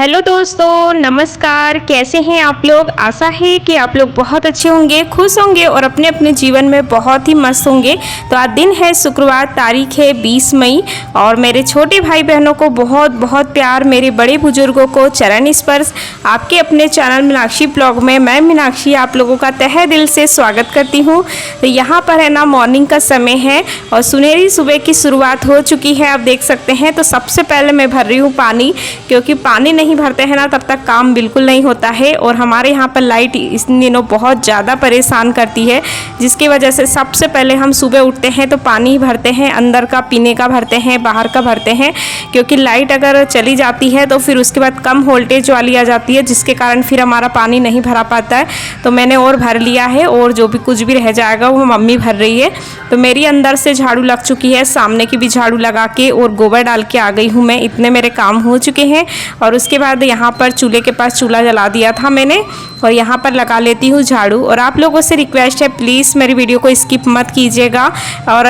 Hello दोस्तों, नमस्कार। कैसे हैं आप लोग। आशा है कि आप लोग बहुत अच्छे होंगे, खुश होंगे और अपने अपने जीवन में बहुत ही मस्त होंगे। तो आज दिन है शुक्रवार, तारीख है 20 मई और मेरे छोटे भाई बहनों को बहुत बहुत प्यार, मेरे बड़े बुजुर्गों को चरण स्पर्श। आपके अपने चैनल मीनाक्षी ब्लॉग में मैं मीनाक्षी आप लोगों का तहे दिल से स्वागत करती हूँ। तो यहाँ पर है ना मॉर्निंग का समय है और सुनहरी सुबह की शुरुआत हो चुकी है, आप देख सकते हैं। तो सबसे पहले मैं भर रही हूँ पानी, क्योंकि पानी नहीं भरते हैं ना तब तक काम बिल्कुल नहीं होता है। और हमारे यहाँ पर लाइट इस दिनों बहुत ज़्यादा परेशान करती है, जिसकी वजह से सबसे पहले हम सुबह उठते हैं तो पानी भरते हैं, अंदर का पीने का भरते हैं, बाहर का भरते हैं। क्योंकि लाइट अगर चली जाती है तो फिर उसके बाद कम वोल्टेज वाली आ जाती है, जिसके कारण फिर हमारा पानी नहीं भरा पाता है। तो मैंने और भर लिया है और जो भी कुछ भी रह जाएगा वो मम्मी भर रही है। तो मेरी अंदर से झाड़ू लग चुकी है, सामने की भी झाड़ू लगा के और गोबर डाल के आ गई हूँ मैं। इतने मेरे काम हो चुके हैं। और उसके बाद यहाँ पर चूल्हे के पास चूल्हा जला दिया था मैंने और यहाँ पर लगा लेती हूँ झाड़ू। और आप लोगों से रिक्वेस्ट है, प्लीज़ मेरी वीडियो को स्किप मत कीजिएगा और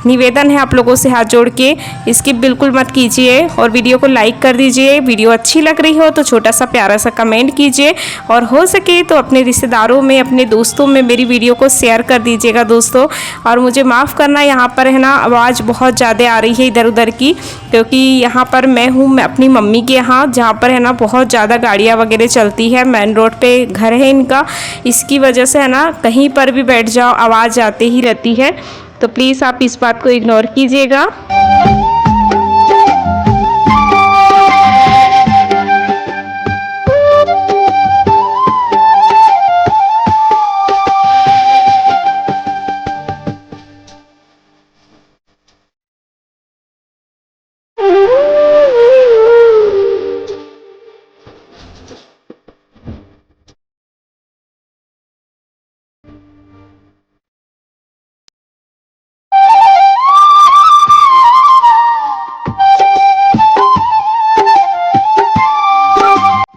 निवेदन है आप लोगों से हाथ जोड़ के, स्किप बिल्कुल मत कीजिए और वीडियो को लाइक कर दीजिए। वीडियो अच्छी लग रही हो तो छोटा सा प्यारा सा कमेंट कीजिए और हो सके तो अपने रिश्तेदारों में, अपने दोस्तों में मेरी वीडियो को शेयर कर दीजिएगा दोस्तों। और मुझे माफ़ करना, यहाँ पर है ना आवाज़ बहुत ज़्यादा आ रही है इधर उधर की, क्योंकि यहाँ पर मैं हूँ, मैं अपनी मम्मी के यहाँ, जहाँ पर है ना बहुत ज़्यादा गाड़ियाँ वगैरह चलती है। मेन रोड पे घर है इनका, इसकी वजह से है ना कहीं पर भी बैठ जाओ आवाज़ आती ही रहती है। तो प्लीज़ आप इस बात को इग्नोर कीजिएगा।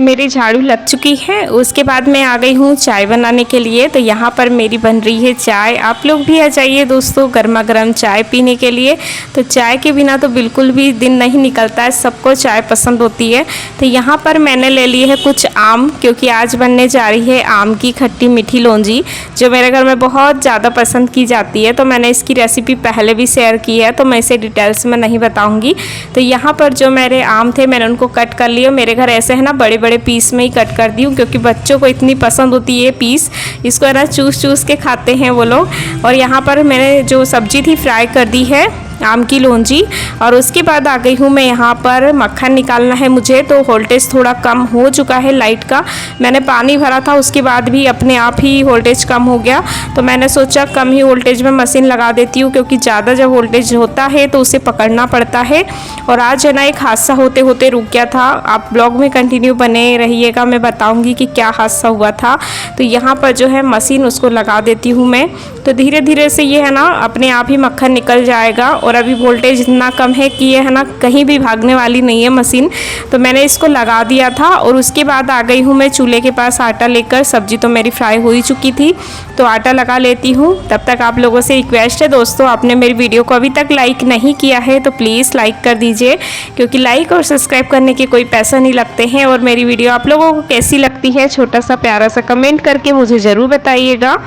मेरी झाड़ू लग चुकी है। उसके बाद मैं आ गई हूँ चाय बनाने के लिए। तो यहाँ पर मेरी बन रही है चाय। आप लोग भी आ जाइए दोस्तों गर्मा गर्म चाय पीने के लिए। तो चाय के बिना तो बिल्कुल भी दिन नहीं निकलता है, सबको चाय पसंद होती है। तो यहाँ पर मैंने ले लिए है कुछ आम, क्योंकि आज बनने जा रही है आम की खट्टी मीठी लौंजी, जो मेरे घर में बहुत ज़्यादा पसंद की जाती है। तो मैंने इसकी रेसिपी पहले भी शेयर की है, तो मैं इसे डिटेल्स में नहीं बताऊँगी। तो यहाँ पर जो मेरे आम थे मैंने उनको कट कर लिए। मेरे घर ऐसे है ना बड़े बड़े पीस में ही कट कर दी हूँ, क्योंकि बच्चों को इतनी पसंद होती है पीस, इसको है ना चूस चूस के खाते हैं वो लोग। और यहाँ पर मैंने जो सब्जी थी फ्राई कर दी है आम की लौंजी। और उसके बाद आ गई हूँ मैं यहाँ पर मक्खन निकालना है मुझे। तो वोल्टेज थोड़ा कम हो चुका है लाइट का, मैंने पानी भरा था उसके बाद भी अपने आप ही वोल्टेज कम हो गया। तो मैंने सोचा कम ही वोल्टेज में मशीन लगा देती हूँ, क्योंकि ज़्यादा जब वोल्टेज होता है तो उसे पकड़ना पड़ता है। और आज है ना एक हादसा होते होते रुक गया था। आप ब्लॉग में कंटिन्यू बने रहिएगा, मैं बताऊँगी कि क्या हादसा हुआ था। तो यहाँ पर जो है मशीन उसको लगा देती हूँ मैं। तो धीरे धीरे से ये है ना अपने आप ही मक्खन निकल जाएगा। और अभी वोल्टेज इतना कम है कि ये है ना कहीं भी भागने वाली नहीं है मशीन। तो मैंने इसको लगा दिया था और उसके बाद आ गई हूँ मैं चूल्हे के पास आटा लेकर। सब्जी तो मेरी फ्राई हो ही चुकी थी, तो आटा लगा लेती हूँ। तब तक आप लोगों से रिक्वेस्ट है दोस्तों, आपने मेरी वीडियो को अभी तक लाइक नहीं किया है तो प्लीज़ लाइक कर दीजिए, क्योंकि लाइक और सब्सक्राइब करने के कोई पैसा नहीं लगते हैं। और मेरी वीडियो आप लोगों को कैसी लगती है छोटा सा प्यारा सा कमेंट करके मुझे ज़रूर बताइएगा।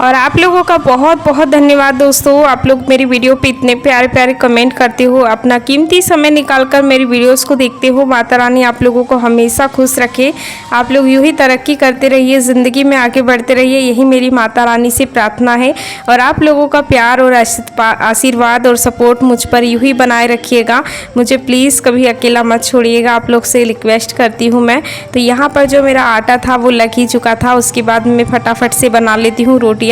और आप लोगों का बहुत बहुत धन्यवाद दोस्तों, आप लोग मेरी वीडियो पे इतने प्यारे प्यारे कमेंट करते हो, अपना कीमती समय निकालकर मेरी वीडियोस को देखते हो। माता रानी आप लोगों को हमेशा खुश रखे, आप लोग यूँ ही तरक्की करते रहिए, ज़िंदगी में आगे बढ़ते रहिए, यही मेरी माता रानी से प्रार्थना है। और आप लोगों का प्यार और आशीर्वाद और सपोर्ट मुझ पर यूँ ही बनाए रखिएगा। मुझे प्लीज़ कभी अकेला मत छोड़िएगा, आप लोग से रिक्वेस्ट करती हूँ मैं। तो यहाँ पर जो मेरा आटा था वो लग ही चुका था। उसके बाद मैं फटाफट से बना लेती हूँ रोटियाँ।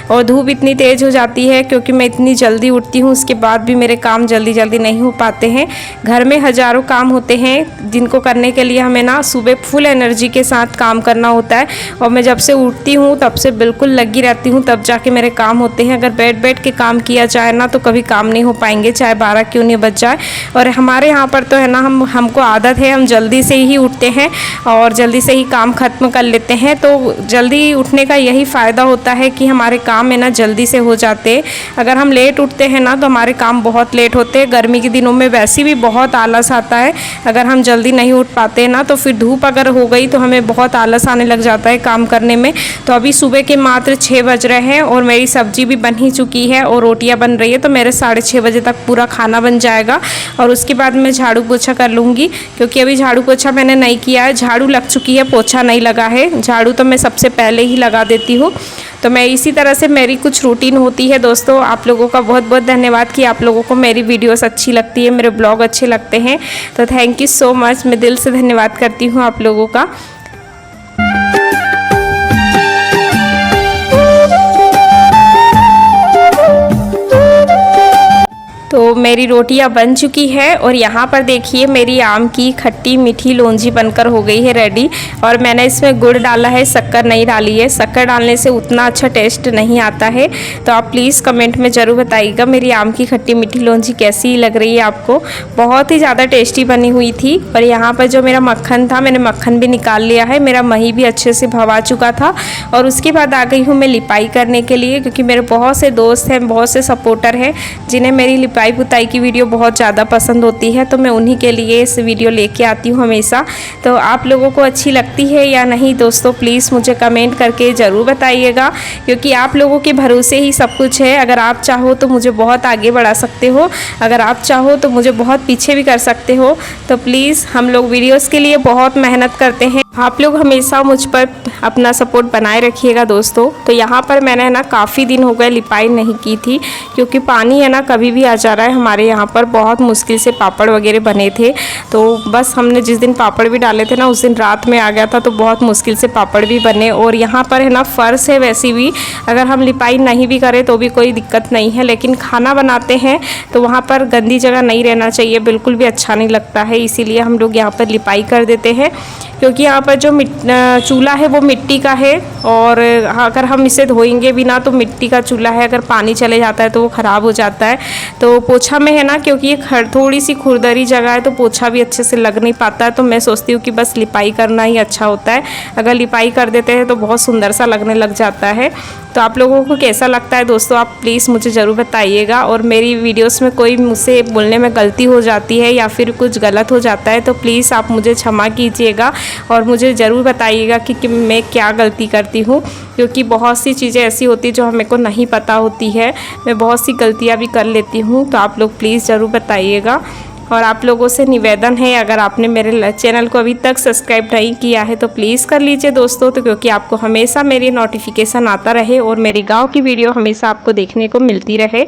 और धूप इतनी तेज़ हो जाती है क्योंकि मैं इतनी जल्दी उठती हूँ, उसके बाद भी मेरे काम जल्दी जल्दी नहीं हो पाते हैं। घर में हज़ारों काम होते हैं जिनको करने के लिए हमें ना सुबह फुल एनर्जी के साथ काम करना होता है, और मैं जब से उठती हूँ तब से बिल्कुल लगी रहती हूँ, तब जाके मेरे काम होते हैं। अगर बैठ के काम किया जाए ना तो कभी काम नहीं हो पाएंगे, चाहे 12 क्यों नहीं बज जाए। और हमारे यहाँ पर तो है ना, हमको आदत है, हम जल्दी से ही उठते हैं और जल्दी से ही काम ख़त्म कर लेते हैं। तो जल्दी उठने का यही फ़ायदा होता है कि हमारे काम है ना जल्दी से हो जाते हैं। अगर हम लेट उठते हैं ना तो हमारे काम बहुत लेट होते हैं। गर्मी के दिनों में वैसे भी बहुत आलस आता है, अगर हम जल्दी नहीं उठ पाते ना तो फिर धूप अगर हो गई तो हमें बहुत आलस आने लग जाता है काम करने में। तो अभी सुबह के मात्र 6 बज रहे हैं और मेरी सब्जी भी बन ही चुकी है और रोटियां बन रही है, तो मेरे 6:30 बजे तक पूरा खाना बन जाएगा। और उसके बाद मैं झाड़ू पोछा कर लूँगी, क्योंकि अभी झाड़ू पोछा मैंने नहीं किया है। झाड़ू लग चुकी है, पोछा नहीं लगा है। झाड़ू तो मैं सबसे पहले ही लगा देती हूँ। तो मैं इसी तरह से मेरी कुछ रूटीन होती है दोस्तों। आप लोगों का बहुत बहुत धन्यवाद कि आप लोगों को मेरी वीडियोस अच्छी लगती है, मेरे ब्लॉग अच्छे लगते हैं। तो थैंक यू सो मच, मैं दिल से धन्यवाद करती हूँ आप लोगों का। तो मेरी रोटियां बन चुकी है और यहाँ पर देखिए मेरी आम की खट्टी मीठी लोंजी बनकर हो गई है रेडी। और मैंने इसमें गुड़ डाला है, शक्कर नहीं डाली है। शक्कर डालने से उतना अच्छा टेस्ट नहीं आता है। तो आप प्लीज़ कमेंट में ज़रूर बताइएगा मेरी आम की खट्टी मीठी लोंजी कैसी लग रही है आपको। बहुत ही ज़्यादा टेस्टी बनी हुई थी। और यहाँ पर जो मेरा मक्खन था, मैंने मक्खन भी निकाल लिया है। मेरा मही भी अच्छे से भवा चुका था। और उसके बाद आ गई हूँ मैं लिपाई करने के लिए, क्योंकि मेरे बहुत से दोस्त हैं, बहुत से सपोर्टर हैं जिन्हें मेरी लिपाई पुताई की वीडियो बहुत ज़्यादा पसंद होती है। तो मैं उन्हीं के लिए इस वीडियो लेके आती हूँ हमेशा। तो आप लोगों को अच्छी लगती है या नहीं दोस्तों, प्लीज़ मुझे कमेंट करके ज़रूर बताइएगा, क्योंकि आप लोगों के भरोसे ही सब कुछ है। अगर आप चाहो तो मुझे बहुत आगे बढ़ा सकते हो, अगर आप चाहो तो मुझे बहुत पीछे भी कर सकते हो। तो प्लीज़, हम लोग वीडियोज़ के लिए बहुत मेहनत करते हैं, आप लोग हमेशा मुझ पर अपना सपोर्ट बनाए रखिएगा दोस्तों। तो यहाँ पर मैंने ना काफ़ी दिन हो गए लिपाई नहीं की थी, क्योंकि पानी है ना कभी भी आ जा रहा है हमारे यहाँ पर। बहुत मुश्किल से पापड़ वगैरह बने थे, तो बस हमने जिस दिन पापड़ भी डाले थे ना उस दिन रात में आ गया था, तो बहुत मुश्किल से पापड़ भी बने। और यहाँ पर है ना फ़र्श है, वैसी भी अगर हम लिपाई नहीं भी करें तो भी कोई दिक्कत नहीं है, लेकिन खाना बनाते हैं तो वहाँ पर गंदी जगह नहीं रहना चाहिए, बिल्कुल भी अच्छा नहीं लगता है। इसीलिए हम लोग यहाँ पर लिपाई कर देते हैं, क्योंकि यहाँ पर जो चूल्हा है वो मिट्टी का है। और अगर हम इसे धोएंगे भी ना तो मिट्टी का चूल्हा है, अगर पानी चले जाता है तो वो ख़राब हो जाता है। तो पोछा में है ना, क्योंकि ये थोड़ी सी खुरदरी जगह है तो पोछा भी अच्छे से लग नहीं पाता है। तो मैं सोचती हूँ कि बस लिपाई करना ही अच्छा होता है। अगर लिपाई कर देते हैं तो बहुत सुंदर सा लगने लग जाता है। तो आप लोगों को कैसा लगता है दोस्तों, आप प्लीज़ मुझे ज़रूर बताइएगा। और मेरी वीडियोस में कोई मुझसे बोलने में गलती हो जाती है या फिर कुछ गलत हो जाता है तो प्लीज़ आप मुझे क्षमा कीजिएगा और मुझे ज़रूर बताइएगा कि मैं क्या गलती करती हूँ, क्योंकि बहुत सी चीज़ें ऐसी होती हैं जो हमें को नहीं पता होती है। मैं बहुत सी गलतियाँ भी कर लेती हूँ, तो आप लोग प्लीज़ ज़रूर बताइएगा। और आप लोगों से निवेदन है, अगर आपने मेरे चैनल को अभी तक सब्सक्राइब नहीं किया है तो प्लीज़ कर लीजिए दोस्तों, तो क्योंकि आपको हमेशा मेरी नोटिफिकेशन आता रहे और मेरे गांव की वीडियो हमेशा आपको देखने को मिलती रहे।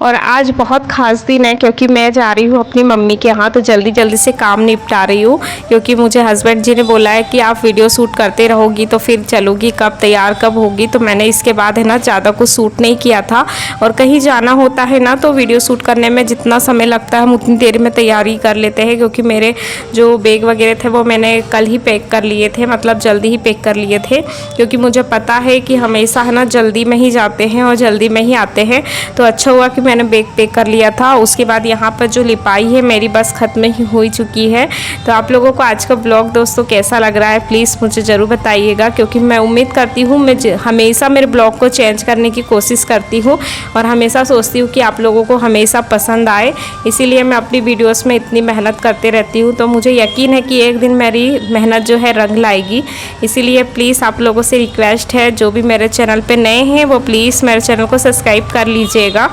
और आज बहुत ख़ास दिन है, क्योंकि मैं जा रही हूँ अपनी मम्मी के यहाँ। तो जल्दी जल्दी से काम निपटा रही हूँ, क्योंकि मुझे हस्बैंड जी ने बोला है कि आप वीडियो शूट करते रहोगी तो फिर चलोगी कब, तैयार कब होगी। तो मैंने इसके बाद है ना ज़्यादा कुछ शूट नहीं किया था। और कहीं जाना होता है ना तो वीडियो शूट करने में जितना समय लगता है हम उतनी देर में तैयारी कर लेते हैं, क्योंकि मेरे जो बैग वगैरह थे वो मैंने कल ही पैक कर लिए थे, मतलब जल्दी ही पैक कर लिए थे, क्योंकि मुझे पता है कि हमेशा है ना जल्दी में ही जाते हैं और जल्दी में ही आते हैं। तो अच्छा हुआ कि मैंने बैग पैक कर लिया था। उसके बाद यहाँ पर जो लिपाई है मेरी बस ख़त्म ही हो चुकी है। तो आप लोगों को आज का ब्लॉग दोस्तों कैसा लग रहा है प्लीज़ मुझे ज़रूर बताइएगा, क्योंकि मैं उम्मीद करती हूँ, मैं हमेशा मेरे ब्लॉग को चेंज करने की कोशिश करती हूँ और हमेशा सोचती हूँ कि आप लोगों को हमेशा पसंद आए, इसीलिए मैं अपनी वीडियोज़ में इतनी मेहनत करते रहती हूँ। तो मुझे यकीन है कि एक दिन मेरी मेहनत जो है रंग लाएगी। इसीलिए प्लीज़ आप लोगों से रिक्वेस्ट है, जो भी मेरे चैनल पर नए हैं वो प्लीज़ मेरे चैनल को सब्सक्राइब कर लीजिएगा।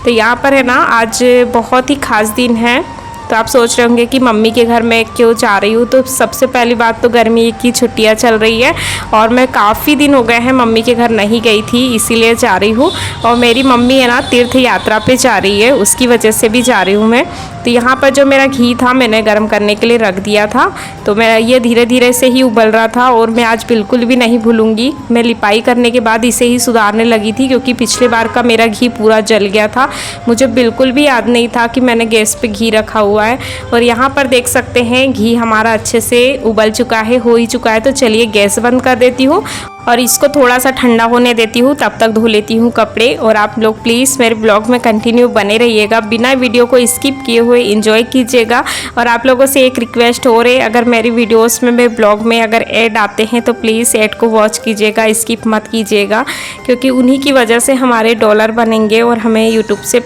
तो यहाँ पर है ना आज बहुत ही ख़ास दिन है, तो आप सोच रहे होंगे कि मम्मी के घर मैं क्यों जा रही हूँ। तो सबसे पहली बात तो गर्मी की छुट्टियाँ चल रही है और मैं काफ़ी दिन हो गए हैं मम्मी के घर नहीं गई थी, इसीलिए जा रही हूँ। और मेरी मम्मी है ना तीर्थ यात्रा पे जा रही है, उसकी वजह से भी जा रही हूँ मैं। तो यहाँ पर जो मेरा घी था मैंने गर्म करने के लिए रख दिया था, तो मेरा ये धीरे धीरे से ही उबल रहा था। और मैं आज बिल्कुल भी नहीं भूलूंगी, मैं लिपाई करने के बाद इसे ही सुधारने लगी थी, क्योंकि पिछले बार का मेरा घी पूरा जल गया था। मुझे बिल्कुल भी याद नहीं था कि मैंने गैस पे घी रखा हुआ है। और यहाँ पर देख सकते हैं घी हमारा अच्छे से उबल चुका है, हो ही चुका है। तो चलिए गैस बंद कर देती हूँ और इसको थोड़ा सा ठंडा होने देती हूँ, तब तक धो लेती हूँ कपड़े। और आप लोग प्लीज़ मेरे ब्लॉग में कंटिन्यू बने रहिएगा, बिना वीडियो को स्किप किए हुए एंजॉय कीजिएगा। और आप लोगों से एक रिक्वेस्ट हो रही है, अगर मेरी वीडियोस में, मेरे ब्लॉग में अगर ऐड आते हैं तो प्लीज़ ऐड को वॉच कीजिएगा, स्किप मत कीजिएगा, क्योंकि उन्हीं की वजह से हमारे डॉलर बनेंगे और हमें यूट्यूब से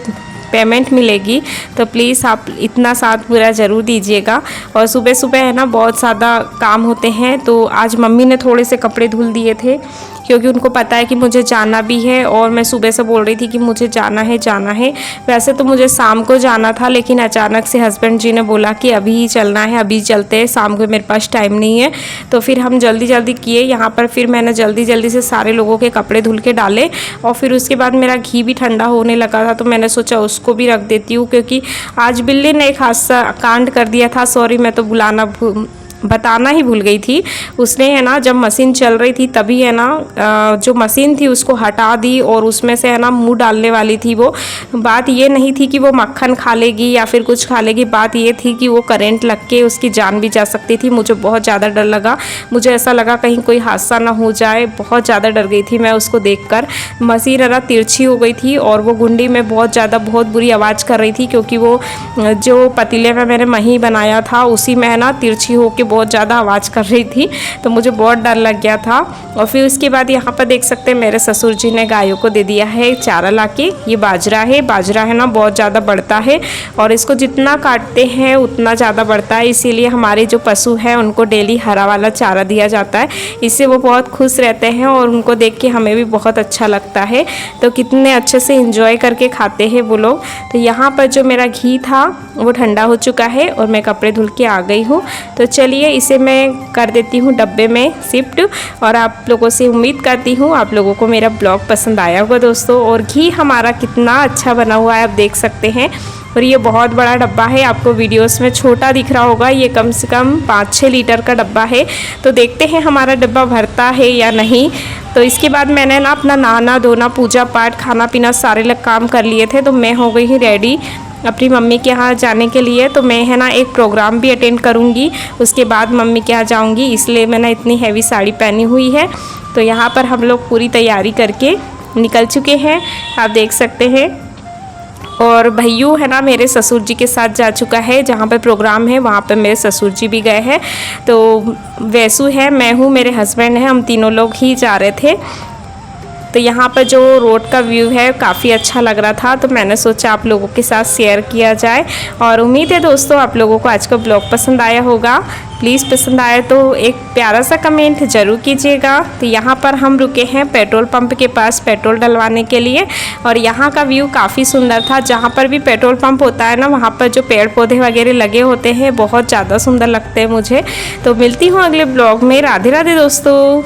पेमेंट मिलेगी। तो प्लीज़ आप इतना साथ पूरा ज़रूर दीजिएगा। और सुबह सुबह है ना बहुत ज़्यादा काम होते हैं, तो आज मम्मी ने थोड़े से कपड़े धुल दिए थे, क्योंकि उनको पता है कि मुझे जाना भी है। और मैं सुबह से बोल रही थी कि मुझे जाना है। वैसे तो मुझे शाम को जाना था, लेकिन अचानक से हस्बैंड जी ने बोला कि अभी ही चलना है, अभी चलते हैं, शाम को मेरे पास टाइम नहीं है। तो फिर हम जल्दी जल्दी किए यहाँ पर। फिर मैंने जल्दी जल्दी से सारे लोगों के कपड़े धुल के डाले और फिर उसके बाद मेरा घी भी ठंडा होने लगा था, तो मैंने सोचा उसको भी रख देती हूँ, क्योंकि आज बिल्ली ने एक हादसा कांड कर दिया था। सॉरी, मैं तो बताना ही भूल गई थी। उसने है ना जब मशीन चल रही थी तभी है ना जो मशीन थी उसको हटा दी और उसमें से है ना मुंह डालने वाली थी वो। बात ये नहीं थी कि वो मक्खन खा लेगी या फिर कुछ खा लेगी, बात ये थी कि वो करंट लग के उसकी जान भी जा सकती थी। मुझे बहुत ज़्यादा डर लगा, मुझे ऐसा लगा कहीं कोई हादसा ना हो जाए, बहुत ज़्यादा डर गई थी मैं उसको देखकर। मशीन है ना तिरछी हो गई थी और वो गुंडी में बहुत बुरी आवाज़ कर रही थी, क्योंकि वो जो पतीले में मैंने मही बनाया था उसी में है ना तिरछी होके बहुत ज़्यादा आवाज़ कर रही थी। तो मुझे बहुत डर लग गया था। और फिर उसके बाद यहाँ पर देख सकते हैं मेरे ससुर जी ने गायों को दे दिया है चारा लाके। ये बाजरा है ना बहुत ज़्यादा बढ़ता है और इसको जितना काटते हैं उतना ज़्यादा बढ़ता है, इसीलिए हमारे जो पशु हैं उनको डेली हरा वाला चारा दिया जाता है। इससे वो बहुत खुश रहते हैं और उनको देख के हमें भी बहुत अच्छा लगता है। तो कितने अच्छे से इंजॉय करके खाते हैं वो लोग। तो यहाँ पर जो मेरा घी था वो ठंडा हो चुका है और मैं कपड़े धुल के आ गई हूँ। तो चलिए इसे मैं कर देती हूँ डब्बे में शिफ्ट। और आप लोगों से उम्मीद करती हूँ आप लोगों को मेरा ब्लॉग पसंद आया होगा दोस्तों। और घी हमारा कितना अच्छा बना हुआ है आप देख सकते हैं। और ये बहुत बड़ा डब्बा है, आपको वीडियोस में छोटा दिख रहा होगा, ये कम से कम 5-6 लीटर का डब्बा है। तो देखते हैं हमारा डब्बा भरता है या नहीं। तो इसके बाद मैंने ना अपना नहाना धोना, पूजा पाठ, खाना पीना सारे काम कर लिए थे। तो मैं हो गई ही रेडी अपनी मम्मी के यहाँ जाने के लिए। तो मैं है ना एक प्रोग्राम भी अटेंड करूँगी, उसके बाद मम्मी के यहाँ जाऊँगी, इसलिए मैंने इतनी हैवी साड़ी पहनी हुई है। तो यहाँ पर हम लोग पूरी तैयारी करके निकल चुके हैं, आप देख सकते हैं। और भैयू है ना मेरे ससुर जी के साथ जा चुका है, जहाँ पे प्रोग्राम है वहाँ पे मेरे ससुर जी भी गए हैं। तो वैसू है, मैं हूँ, मेरे हस्बैंड है, हम तीनों लोग ही जा रहे थे। तो यहाँ पर जो रोड का व्यू है काफ़ी अच्छा लग रहा था, तो मैंने सोचा आप लोगों के साथ शेयर किया जाए। और उम्मीद है दोस्तों आप लोगों को आज का ब्लॉग पसंद आया होगा। प्लीज़ पसंद आए तो एक प्यारा सा कमेंट ज़रूर कीजिएगा। तो यहाँ पर हम रुके हैं पेट्रोल पंप के पास पेट्रोल डलवाने के लिए। और यहाँ का व्यू काफ़ी सुंदर था, जहाँ पर भी पेट्रोल पंप होता है ना वहाँ पर जो पेड़ पौधे वगैरह लगे होते हैं बहुत ज़्यादा सुंदर लगते हैं मुझे। तो मिलती हूँ अगले ब्लॉग में। राधे राधे दोस्तों।